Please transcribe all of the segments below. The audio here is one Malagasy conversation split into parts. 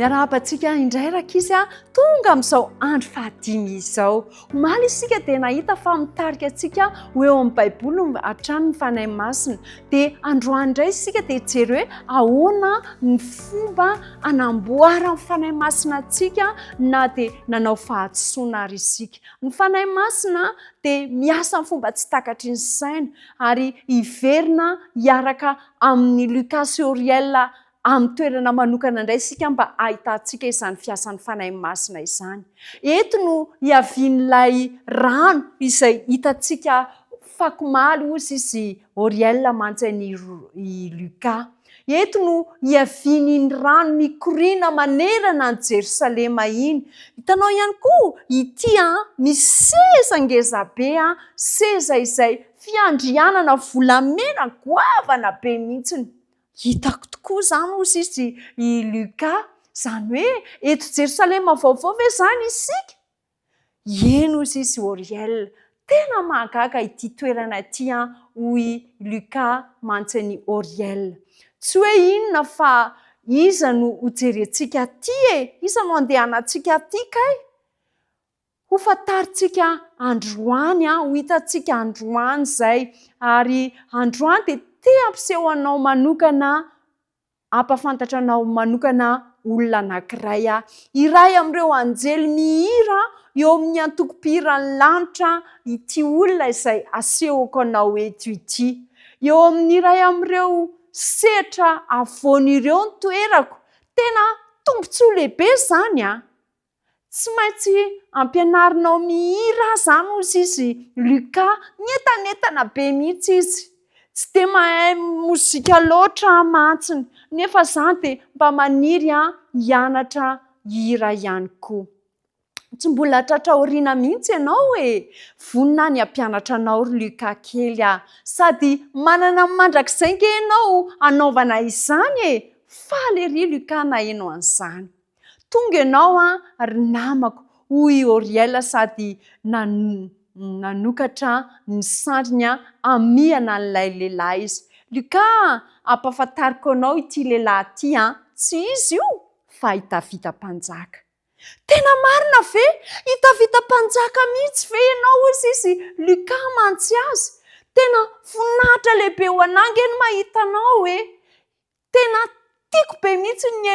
miarahabantsika indray rakisy tonga amin'izao andro fahadimy izao. Omaly isika dia nahita fa mitarika antsika ho eo amin'ny baiboly hatrany ny fanahy masina. Dia androany indray isika dia jery hoe ahoana ny fomba anamboarana ny fanahy masina antsika na dia nanao fahadisoana ary isika. Ny fanahy masina dia miasa amin'ny fomba tsy takatry ny saina ary iverina hiaraka amin'ny Lucas sy Uriel amin'ny toerana manokana indray isika mba ahitantsika izany fiasan'ny fanahy masina izany. Eto no hiavian'ilay rano izay hitantsika fakomaly hozy izy Uriel mantsy i Lucas. Eto no hiaviany rano mikoriana manerana ny Jerosalema iny. Hitanao ihany koa ity misy seza ngeza be, seza izay fiandrianana volamena goavana be mihitsiny. Hitako tokoa izany hozy izy i Lucas, izany hoe eto Jerosalema vaovao ve izany isika? Eny hozy izy Uriel. Tena mahagaga ity toerana ity hoy Lucas mantsy ny Uriel. Tsy hoe inona fa iza no hojerentsika aty iza no andehanantsika aty kay? Ho fantaritsika androany, ho hitantsika androany izay. Ary androany dia te ampisehoanao manokana, ampafantatra anao manokana olona anankiray. Iray amin'ireo anjely mihira eo amin'ny antokom-pihiran'ny lanitra ity olona izay asehoko anao eto ity. Eo amin'ny iray amin'ireo sehatra avoan'ireo ny toerako. Tena tombontsoa lehibe izany. Tsy maintsy ampianarinao mihira izany hozy izy Lucas, nentanentana be mihitsy izy. Tsy dia mahay mozika loatra mantsiny, nefa izany dia mba maniry hianatra hira ihany koa. Tsy mbola tratra aoriana mihitsy ianao vonina ny hampianatra anao Lucas kely sady manana mandrakizay ke ianao hanaovana izany faly ery Lucas na hainao an'izany. Tonga ianao ary namako hoy Uriel sady nanokatra ny sandriny amihana an'ilay lehilahy izy. Lucas, ampahafantariko anao ity lehilahy ity, tsy izy io fa hitavita mpanjaka. Tena marina ve? Hitavita mpanjaka mihitsy ve ianao hozy izy Lucas mantsy azy? Tena voninahitra lehibe ho an'angeny mahita anao Tena tiako be mihitsy ny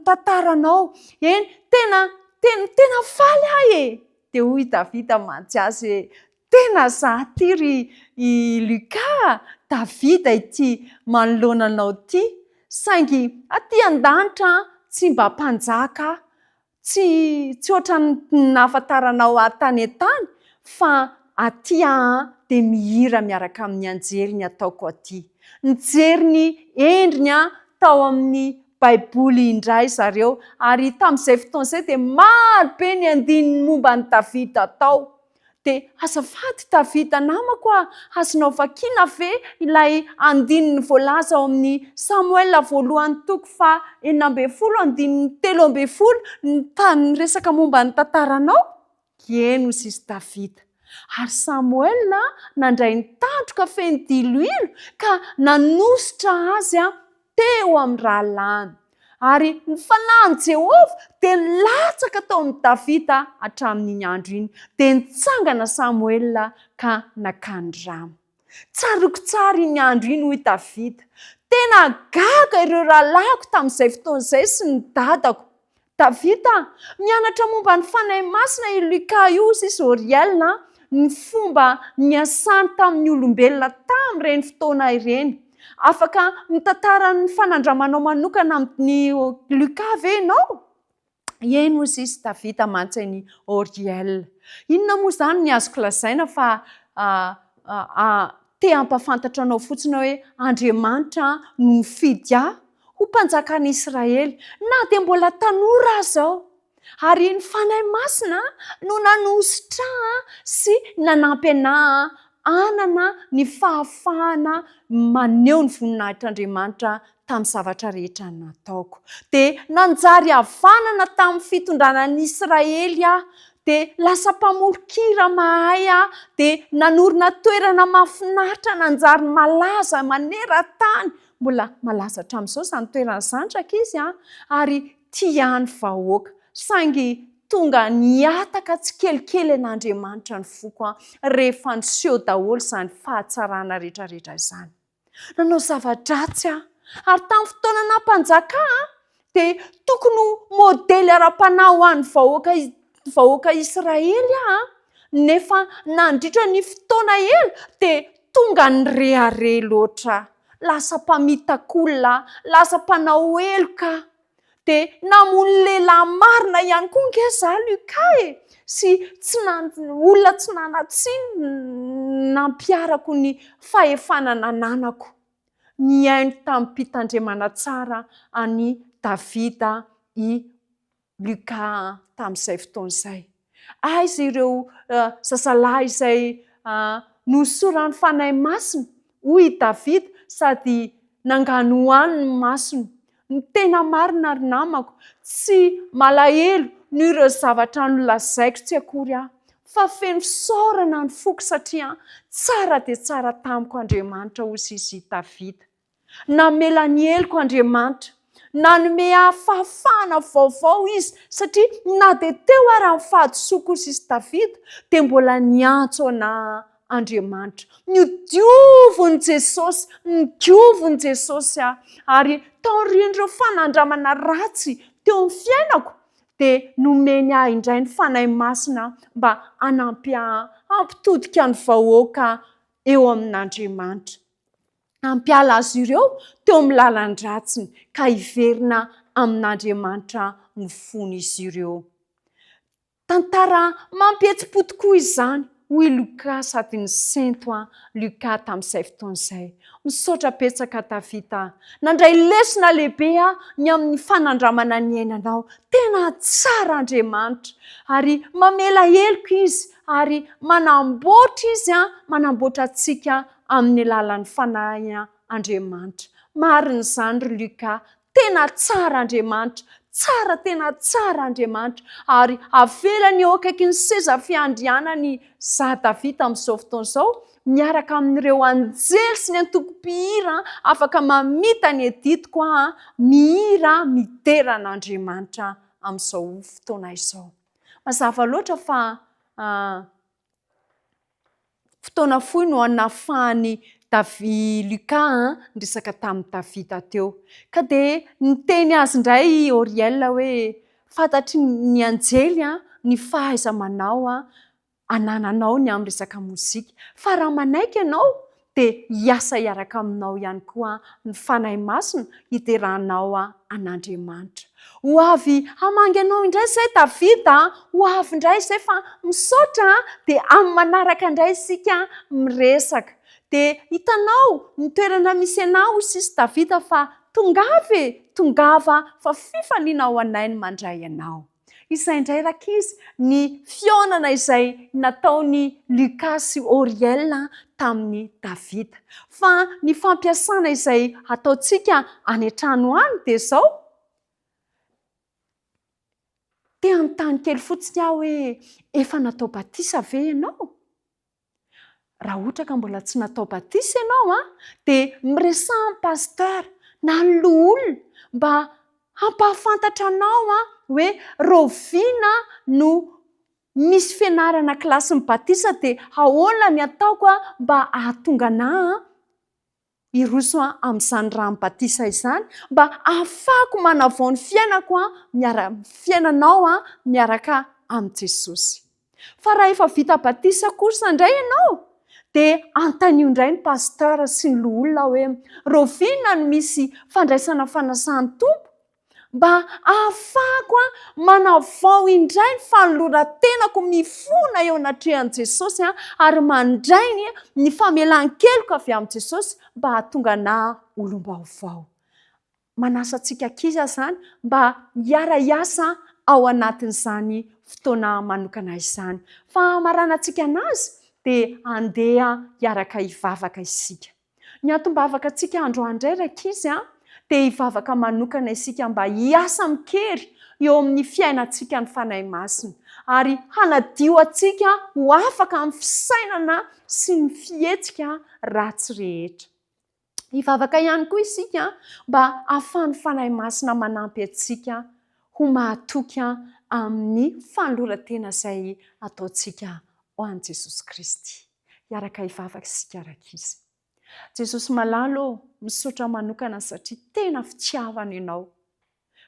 tantaranao. Eny, tena faly dia hoy Davida mantsy azy tena zaho ty i Lucas, Davida ity manoloana anao ity. Saingy aty an-danitra tsy mba mpanjaka, tsy ohatran'ny nahafantaranao tany an-tany, fa aty dia mihira miaraka amin'ny anjely ny ataoko aty. Nijery ny endriny tao amin'ny baiboly indray zareo, ary tamin'izay fotoana izay dia maro be ny andininy momba ny Davida tao. Dia azafady Davida namako azonao vakiana ve ilay andininy voalaza ao amin'ny Samuel voalohany toko fa 13 ny resaka momba ny tantaranao? Eny hozy izy Davida. Ary Samuel nandray ny tandroka feno diloilo ka nanositra azy teo amin'ny rahalany. Ary ny fanahin'i Jehovah dia latsaka tao amin'ny Davida hatramin'iny andro iny. Dia nitsangana Samuel ka nakany rano. Tsaroko tsara iny andro iny hoy Davida. Tena gaga ireo rahalahiko tamin'izay fotoana izay sy ny dadako. Davida, mianatra momba ny fanahy masina i Lucas io sy Uriel, ny fomba niasany tamin'ny olombelona tamin'ireny fotoana ireny. Afaka mitantara ny fanandramanao manokana amin'ny Lucas ve ianao? Eny hozy izy Davida mantsy ny Uriel. Inona moa izany ny azoko lazaina fa te hampafantatra anao fotsiny hoe Andriamanitra no mifidy ho mpanjakan'i Israely na dia mbola tanora aza. Ary ny fanahy masina no nanositra sy nanampy anana ny fahafahana maneho ny voninahitr'Andriamanitra tamin'ny zavatra rehetra nataoko. Dia nanjary havanana tamin'ny fitondranan'ny Israely dia lasa mpamorokira mahay dia nanorina toerana mahafinaritra nanjary malaza maneran-tany. Mbola malaza hatramin'izao izany toerana izany rakizy ary tiany vahoaka saingy tonga niataka tsy kelikely an'Andriamanitra ny foko rehefa niseho daholo izany fahatsarana rehetrarehetra izany. Nanao zava-dratsy ary tamin'ny fotoana nampanjaka dia tokony modely ara-panahy ho an'ny vahoaka Israely nefa nandritra ny fotoana ela dia tonga ny rehare loatra, lasa mpamitak'olona, lasa mpanao eloka. Dia namono lehilahy marina ihany koa ngeza Luka sy olona tsy nanatsiny nampiarako ny fahefana nananako. Niaino tamin'ny mpitandremana tsara any Davida i Luka tamin'izay fotoana izay. Aiza ireo zazalahy izay nosorany fanahy masina hoy Davida sady nangano hoany ny masony. Ny tena marina ry namako, tsy malahelo noho ireo zavatra nolazaiko tsy akory fa feno fisaorana ny foko satria tsara dia tsara tamiko Andriamanitra hozy izy Davida. Namela ny heliko Andriamanitra, nanome fahafahana vaovao izy satria na dia teo ary amin'ny fahadisoako hozy izy Davida dia mbola niantso Andriamanitra. Nidiovony Jesosy, nidiovony Jesosy ary taorian'ireo fanandramana ratsy teo amin'ny fiainako dia nomeny ahy indray ny fanahy masina mba hampitodika ny vahoaka eo amin'Andriamanitra. Hampiala azy ireo teo amin'ny lalan-dratsiny ka hiverina amin'Andriamanitra mifono izy ireo. Tantara mampihetsi-po tokoa izany hoy Luka sady ny sento Luka tamin'izay fotoana izay. Misaotra petsaka Davida, nandray lesona lehibe ny amin'ny fanandramana ny ainanao. Tena tsara Andriamanitra ary mamela heliko izy ary manamboatra izy manamboatra antsika amin'ny alalan'ny fanahy Andriamanitra. Marina izany ry Luka, tena tsara Andriamanitra. Tsara, tena tsara Andriamanitra ary avelany eo akaiky ny seza fiandrianany za Davida amin'izao fotoana izao miaraka amin'ireo anjely sy ny antoko-pihira afaka mamita ny editiko mihira mideran'Andriamanitra amin'izao fotoana izao. Mazava loatra fa fotoana fohy no anafahany Luka niresaka tamin'ny Davida teo. Ka dia niteny azy indray Oriel hoe fantatry ny anjely ny fahaiza-manao anananao ny amin'ny resaka mozika. Fa raha manaiky ianao dia hiasa hiaraka aminao ihany koa ny fanahy masina hiderahanao an'Andriamanitra. Ho avy hamangy anao indray izay Davida, ho avy indray izay fa misaotra dia amin'ny manaraka indray isika miresaka. Dia hitanao ny toerana misy anao sisy Davida fa tongava fa fifaliana ao anay ny mandray anao. Izay indray rakizy ny fionana izay nataony Luka sy Oriel tamin'ny Davida. Fa ny fampiasana izay ataontsika any an-trano any dia izao. Te anontany kely fotsiny aho hoe efa natao batisa ve ianao? Raha ohatra ka mbola tsy natao batisa ianao dia miresaha pasteur na loholona mba hampahafantatra anao hoe roviana no misy fianarana kilasy ny batisa dia ahoana ny ataoko mba ahatonga anahy hiroso amin'izany rano batisa izany mba ahafahako manavao ny fiainako fiainanao miaraka amin'ny Jesosy. Fa raha efa vita batisa kosa indray ianao dia antanio indray ny pasteur sy ny loholona hoe roviana no misy fandraisana fanasany tompo mba ahafahako manavao indray ny fanoloran-tenako mifona eo anatrehan'i Jesosy ary mandray ny famelan-keloka avy amin'i Jesosy mba hahatonga anahy olom-baovao. Manasa antsika kiza izany mba hiara-hiasa ao anatin'izany fotoana manokana izany. Fa marana antsika anazy dia andeha hiaraka hivavaka isika. Ny atom-bavaka antsika androandray rakizy dia hivavaka manokana isika mba hiasa mikery eo amin'ny fiainantsika ny fanahy masina ary hanadio antsika ho afaka amin'ny fisainana sy ny fihetsika ratsy rehetra. Hivavaka ihany koa isika mba ahafahan'ny fanahy masina manampy antsika ho mahatoky amin'ny fanoloran-tena izay ataontsika ho an'i Jesosy Kristy. Hiaraka hivavaka isika araka izy. Jesosy malalo misaotra manokana satria tena fitiavana ianao.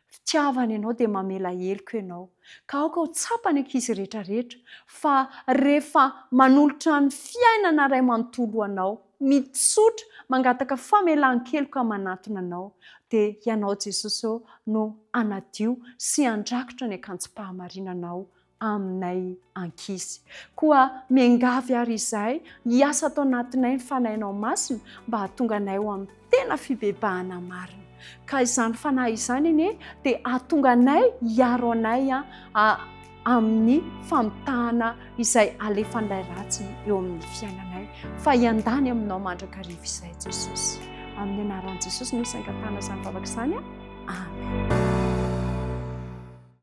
Fitiavana ianao dia mamela heloko ianao. Ka aoka ho tsapany ankizy rehetrarehetra fa rehefa manolotra ny fiainana iray manontolo anao, mitsotra mangataka famelan-keloka manatona anao, dia ianao Jesosy no anadio sy andrakotra ny akanjo-pahamarinanao aminay ankizy. Koa miangavy ary izahay hiasa atao anatinay ny fanahinao masina mba hahatonga anay ho amin'ny tena fibebahana marina. Ka izany fanahy izany anie dia hahatonga anay hiaro anay amin'ny famitahana izay alefan'ilay ratsy eo amin'ny fiainanay, fa hiandany aminao mandrakariva izay Jesosy. Amin'ny anaran'i Jesosy no hisaingatana izany vavaka izany. Amen.